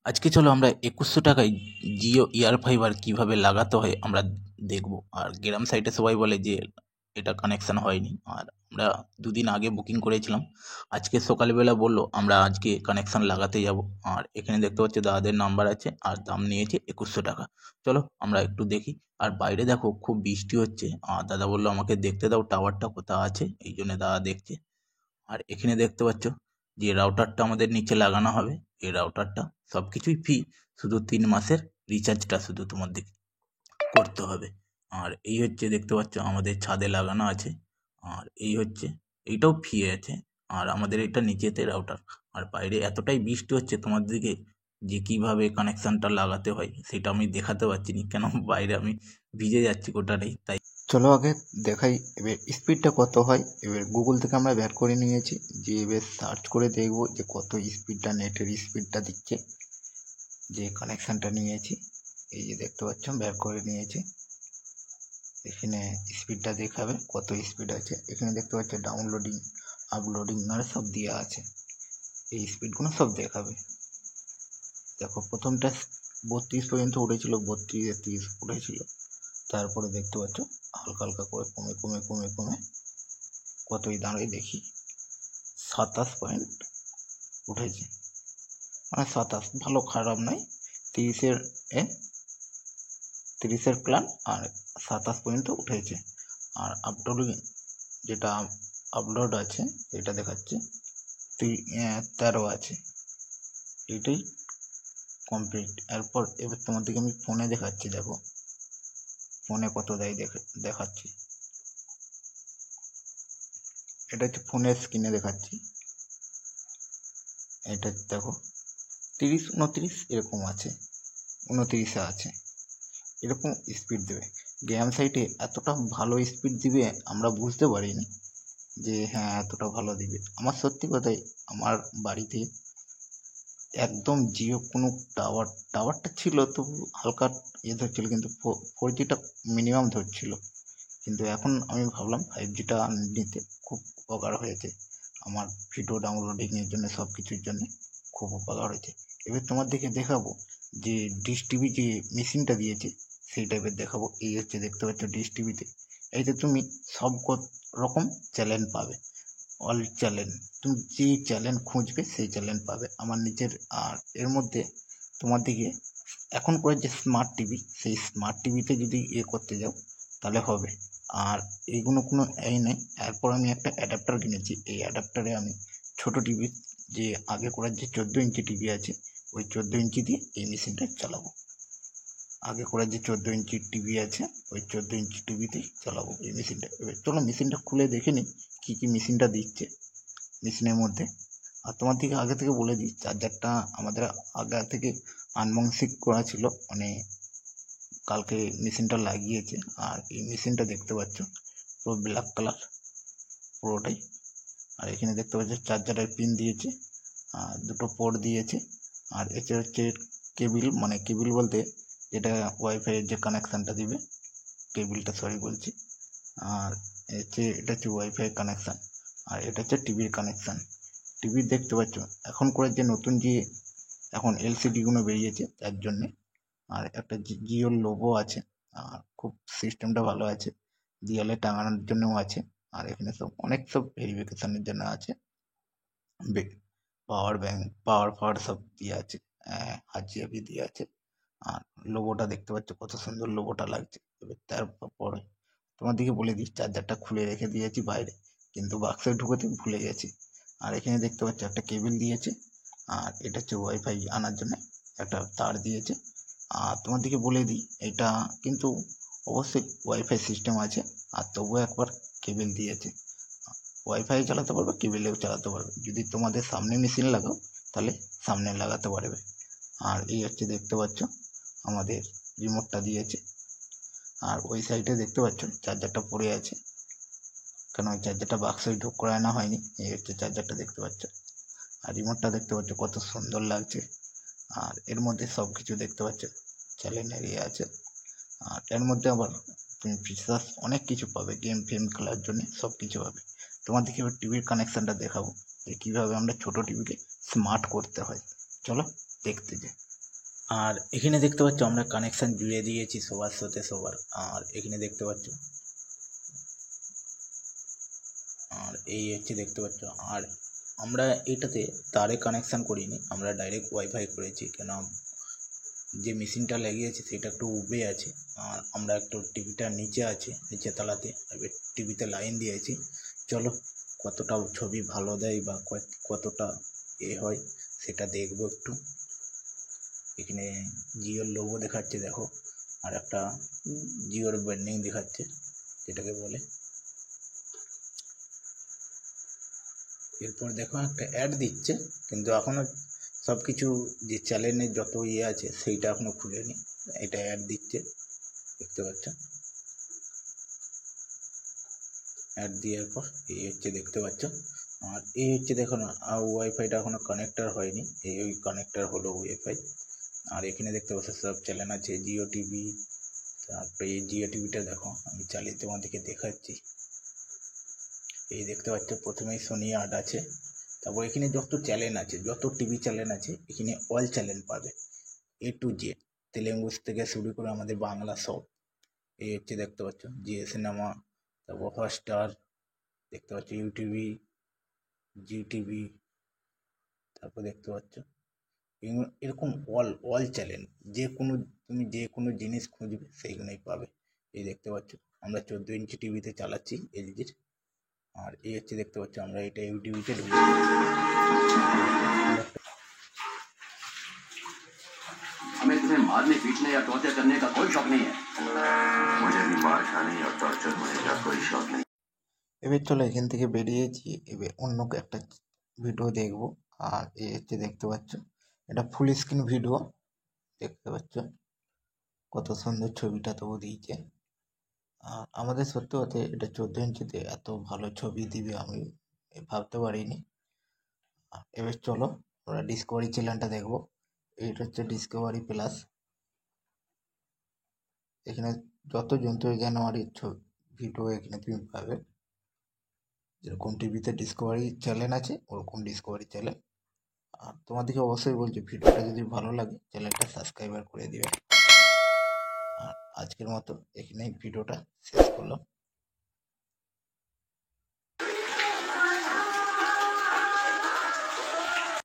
আজকে চলো আমরা 2100 টাকায় জিও এয়ার ফাইবার কিভাবে লাগাতে হয় আমরা দেখব। আর গ্রাম সাইডে সবাই বলে যে এটা কানেকশন হয়নি, আর আমরা দুদিন আগে বুকিং করেছিলাম। আজকে সকালবেলা বললো আমরা আজকে কানেকশন লাগাতে যাব। আর এখানে দেখতে পাচ্ছি দাদাদের নাম্বার আছে আর দাম নিয়েছে 2100 টাকা। চলো আমরা একটু দেখি। আর বাইরে দেখো খুব বৃষ্টি হচ্ছে, আর দাদা বললো আমাকে দেখতে দাও টাওয়ারটা কোথায় আছে, এই জন্য দাদা দেখছে। আর এখানে দেখতে পাচ্ছ যে রাউটারটা আমাদের নিচে লাগানো হবে। এই রাউটারটা সবকিছুই ফ্রি, শুধু 3 মাসের রিচার্জটা শুধু তোমাদের করতে হবে। আর এই হচ্ছে দেখতে পাচ্ছ আমাদের ছাদে লাগানো আছে। আর এই হচ্ছে, এইটাও ফ্রি আছে। আর আমাদের এটা নিচেতে রাউটার। আর বাইরে এতটাই বৃষ্টি হচ্ছে তোমাদেরকে যে কিভাবে কানেকশনটা লাগাতে হয় সেটা আমি দেখাতে পারছি না, কেন বাইরে আমি ভিজে যাচ্ছি গোটাটাই তাই। চলো আগে দেখাই এবার স্পিডটা কত হয়। এবার গুগল থেকে আমরা বের করে নিয়েছি, যে এবার সার্চ করে দেখবো যে কত স্পিডটা, নেটের স্পিডটা দিচ্ছে, যে কানেকশানটা নিয়েছি। এই যে দেখতে পাচ্ছ বের করে নিয়েছি। এখানে স্পিডটা দেখাবে কত স্পিড আছে। এখানে দেখতে পাচ্ছ ডাউনলোডিং, আপলোডিং মানে সব দেওয়া আছে। এই স্পিডগুলো সব দেখাবে। দেখো প্রথমটা 32 পর্যন্ত উঠেছিল, 32 30 উঠেছিল। তারপরে দেখতে পাচ্ছ হালকা হালকা করে কমে কমে কমে কমে কতই দাঁড়ায় দেখি 27 পয়েন্ট উঠেছে। মানে 27 ভালো, খারাপ নয়। 30-এর 30-এর প্ল্যান আর 27 পর্যন্ত উঠেছে। আর আপলোডিং যেটা আপলোড আছে এটা দেখাচ্ছে 13 আছে। এটাই কমপ্লিট। এরপর এবার তোমাদেরকে আমি ফোনে দেখাচ্ছি। দেখো ফোনে কত দেয় দেখাচ্ছি। এটা হচ্ছে ফোনের স্ক্রিনে দেখাচ্ছি। এটা দেখো 30 29 এরকম আছে, 29-এ আছে। এরকম স্পিড দেবে। গেম সাইটে এতটা ভালো স্পিড দিবে আমরা বুঝতে পারিনি যে হ্যাঁ এতটা ভালো দিবে। আমার সত্যি কথাই আমার বাড়িতে একদম জিও কোনো টাওয়ারটা ছিল, তবু হালকা ধরছিল, কিন্তু 4Gটা মিনিমাম ধরছিল। কিন্তু এখন আমি ভাবলাম 5Gটা নিতে খুব উপকার হয়েছে আমার, ভিডিও ডাউনলোডিংয়ের জন্য সব কিছুর জন্য খুব উপকার হয়েছে। এবার তোমাদেরকে দেখাবো যে ডিশ টিভি যে মেশিনটা দিয়েছে সেই টাইপের দেখাবো। এই হচ্ছে দেখতে পাচ্ছ ডিশ টিভিতে, এইতে তুমি সব রকম চ্যানেল পাবে, অল চ্যানেল। তুমি যে চ্যানেল খুঁজবে সেই চ্যানেল পাবে আমার নিচের। আর এর মধ্যে তোমাদেরকে এখন করে যে স্মার্ট টিভি, সেই স্মার্ট টিভিতে যদি করতে যাও তাহলে হবে। আর এইগুলো কোনো এই নেই। এরপর আমি একটা অ্যাডাপ্টার কিনেছি। এই অ্যাডাপ্টারে আমি ছোট টিভি, যে আগে করার যে 14 ইঞ্চি টিভি আছে, ওই 14 ইঞ্চি দিয়ে এই মেশিনটা চালাবো। আগে করার যে 14 ইঞ্চি টিভি আছে ওই 14 ইঞ্চি টিভিতেই চালাবো এই মেশিনটা। এবার চলো মেশিনটা খুলে দেখে নিই কী কী মেশিনটা দিচ্ছে মেশিনের মধ্যে। আর তোমার থেকে আগে থেকে বলে দিই, চার্জারটা আমাদের আগে থেকে আনবক্সিং করা ছিল, মানে কালকে মেশিনটা লাগিয়েছে। আর এই মেশিনটা দেখতে পাচ্ছ পুরো ব্ল্যাক কালার পুরোটাই। আর এখানে দেখতে পাচ্ছ চার্জারের পিন দিয়েছে, আর দুটো পোর্ট দিয়েছে। আর এতে হচ্ছে কেবিল, মানে কেবিল বলতে যেটা ওয়াইফাইয়ের যে কানেকশানটা দিবে, কেবিলটা সরি বলছি। আর এটা হচ্ছে ওয়াইফাই কানেকশান। আর এটা হচ্ছে টিভির কানেকশান। টিভি দেখতে পাচ্ছ এখন করে যে নতুন যে এখন এলসিডিগুলো বেরিয়েছে তার জন্যে। আর একটা জিওর লোগো আছে। আর খুব সিস্টেমটা ভালো আছে, দেয়ালে টাঙানোর জন্যও আছে। আর এখানে সব অনেক সব ভেরিফিকেশনের জন্য আছে। পাওয়ার ব্যাংক, পাওয়ার সব দিয়ে আছে, হাজিয়াবি দিয়ে আছে। আর লোগোটা দেখতে পাচ্ছ কত সুন্দর লোগোটা লাগছে। এবার তারপরে তোমাদেরকে বলে দিই, চার্জারটা খুলে রেখে দিয়েছি বাইরে, কিন্তু বাক্সে ঢুকোতে ভুলে গেছি। আর এখানে দেখতে পাচ্ছ একটা কেবিল দিয়েছে। আর এটা হচ্ছে ওয়াইফাই আনার জন্য একটা তার দিয়েছে। আর তোমাদেরকে বলে দিই এটা কিন্তু অবশ্যই ওয়াইফাই সিস্টেম আছে, আর তবুও একবার কেবিল দিয়েছে। ওয়াইফাই চালাতে পারবে, কেবিলেও চালাতে পারবে। যদি তোমাদের সামনে মেশিন লাগাও তাহলে সামনে লাগাতে পারবে। আর এই হচ্ছে দেখতে পাচ্ছ আমাদের রিমোটটা দিয়েছে। আর ওই সাইডে দেখতে পাচ্ছ চার্জারটা পড়ে আছে, কারণ ওই চার্জারটা বাক্সে ঢোক করে আনা হয়নি। এই হচ্ছে চার্জারটা দেখতে পাচ্ছ। আর রিমোটটা দেখতে পাচ্ছ কত সুন্দর লাগছে। আর এর মধ্যে সব কিছু দেখতে পাচ্ছ, চ্যানেলের ইয়ে আছে। আর এর মধ্যে আবার তুমি ফিচার্স অনেক কিছু পাবে, গেম ফেম খেলার জন্য সব কিছু পাবে। তোমাদেরকে এবার টিভির কানেকশানটা দেখাবো যে কীভাবে আমরা ছোটো টিভিকে স্মার্ট করতে হয়। চলো দেখতে যাই। আর এখানে দেখতে পাচ্ছ আমরা কানেকশান জুড়ে দিয়েছি সবার সাথে সবার। আর এখানে দেখতে পাচ্ছ, আর এই হচ্ছে দেখতে পাচ্ছ। আর আমরা এটাতে তারে কানেকশান করিনি, আমরা ডাইরেক্ট ওয়াইফাই করেছি, কেন যে মেশিনটা লাগিয়েছে সেটা একটু উবে আছে। আর আমরা একটু টিভিটা নিচে আছে, নিচে তলাতে, এবার টিভিতে লাইন দিয়েছি। চলো কতটা ছবি ভালো দেয় বা কতটা হয় সেটা দেখবো একটু। এখানে জিওর লোগো দেখাচ্ছে দেখো, আর একটা জিওর ব্র্যান্ডিং দেখাচ্ছে যেটাকে বলে। এরপর দেখো একটা অ্যাড দিচ্ছে, কিন্তু এখনো সব কিছু যে চ্যানেলের যত আছে সেইটা এখনো খুলেনি, এটা অ্যাড দিচ্ছে দেখতে পাচ্ছ। অ্যাড দেওয়ার পর এই হচ্ছে দেখতে পাচ্ছ। আর এই হচ্ছে দেখো না, ওয়াইফাইটা এখনো কানেক্টার হয়নি, ওই কানেক্টার হলো ওয়াইফাই। আর এখানে দেখতে পাচ্ছ সব চ্যানেল আছে, জিও টিভি। তারপরে এই জিও টিভিটা দেখো, আমি চালিয়ে তোমাদেরকে দেখাচ্ছি। এই দেখতে পাচ্ছ প্রথমেই সোনি আট আছে, তারপর এখানে যত চ্যানেল আছে, যত টিভি চ্যানেল আছে, এখানে অল চ্যানেল পাবে, A to Z, তেলেগু থেকে শুরু করে আমাদের বাংলা সব। এই হচ্ছে দেখতে পাচ্ছ জিও সিনেমা, তারপর হটস্টার দেখতে পাচ্ছ, ইউটিভি, জি টিভি, তারপর দেখতে পাচ্ছ এরকম অল চ্যানেল, তুমি যে কোনো জিনিস খুঁজবে সেইগুলোই পাবে। এই দেখতে পাচ্ছ আমরা 14 ইঞ্চি টিভিতে চালাচ্ছি এলজির। আর এই হচ্ছে দেখতে পাচ্ছ আমরা এটা ইউটিভিতে ঢুকছি। हमें तुम्हें मारने पीटने या टॉर्चर करने का कोई शौक नहीं है। मुझे भी मार खाने और टॉर्चर होने का कोई शौक नहीं। এবার চলো এখান থেকে বেরিয়েছি, এবার অন্য একটা ভিডিও দেখবো। আর এই হচ্ছে দেখতে পাচ্ছ, এটা ফুল স্ক্রিন ভিডিও দেখতে পাচ্ছ, কত সুন্দর ছবিটা তবু দিয়েছে। আর আমাদের সত্যি কথা এটা 14 ইঞ্চিতে এত ভালো ছবি দিবে আমি ভাবতে পারিনি। এবার চলো আমরা ডিসকভারি চ্যানেলটা দেখবো। এটা হচ্ছে ডিসকভারি প্লাস। এখানে যত জন্তু জানোয়ারের ভিডিও এখানে তুমি পাবে, যেরকম টিভিতে ডিসকভারি চ্যানেল আছে ওরকম ডিসকভারি চ্যানেল। আর তোমাদেরকে অবশ্যই বলছি ভিডিওটা যদি ভালো লাগে চ্যানেলটা সাবস্ক্রাইবার করে দিবে। আর আজকের মতো এখানেই ভিডিওটা শেষ করলাম।